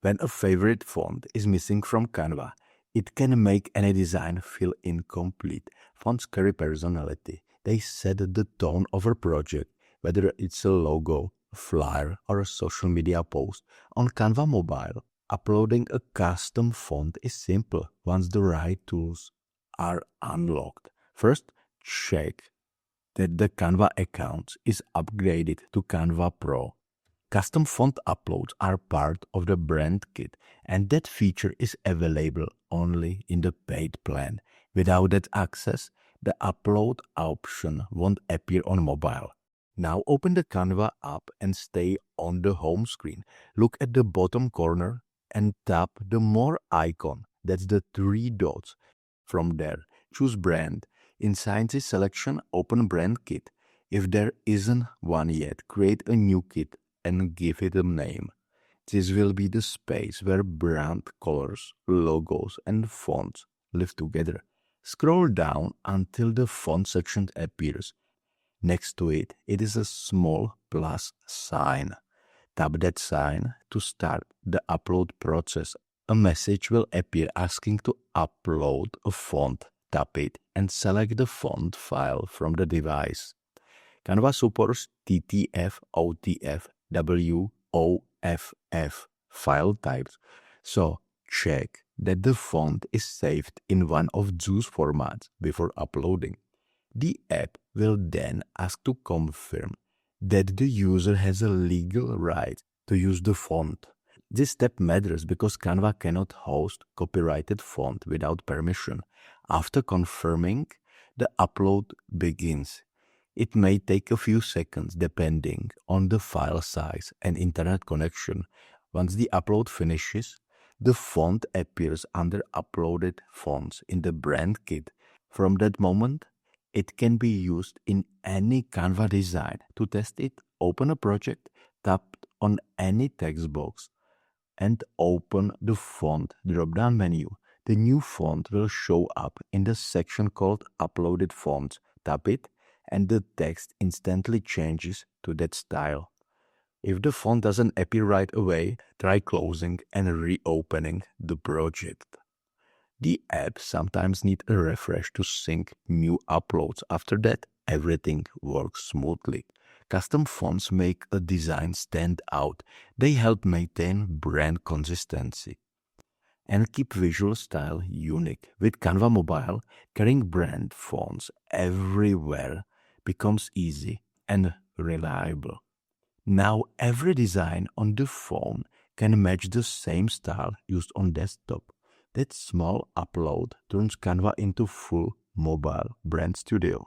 When a favorite font is missing from Canva, it can make any design feel incomplete. Fonts carry personality. They set the tone of a project, whether it's a logo, a flyer, or a social media post. On Canva Mobile, uploading a custom font is simple once the right tools are unlocked. First, check that the Canva account is upgraded to Canva Pro. Custom font uploads are part of the brand kit, and that feature is available only in the paid plan. Without that access, the upload option won't appear on mobile. Now open the Canva app and stay on the home screen. Look at the bottom corner and tap the More icon. That's the 3 dots. From there, choose Brand. Inside this selection, open Brand Kit. If there isn't one yet, create a new kit and give it a name. This will be the space where brand colors, logos, and fonts live together. Scroll down until the font section appears. Next to it, it is a small plus sign. Tap that sign to start the upload process. A message will appear asking to upload a font. Tap it and select the font file from the device. Canva supports TTF, OTF, WOFF file types, so check that the font is saved in one of those formats before uploading. The app will then ask to confirm that the user has a legal right to use the font. This step matters because Canva cannot host copyrighted font without permission. After confirming, the upload begins. It may take a few seconds depending on the file size and internet connection. Once the upload finishes, the font appears under Uploaded Fonts in the brand kit. From that moment, it can be used in any Canva design. To test it, open a project, tap on any text box, and open the font drop-down menu. The new font will show up in the section called Uploaded Fonts. Tap it, and the text instantly changes to that style. If the font doesn't appear right away, try closing and reopening the project. The app sometimes needs a refresh to sync new uploads. After that, everything works smoothly. Custom fonts make a design stand out. They help maintain brand consistency and keep visual style unique. With Canva Mobile, carrying brand fonts everywhere becomes easy and reliable. Now every design on the phone can match the same style used on desktop. That small upload turns Canva into full mobile brand studio.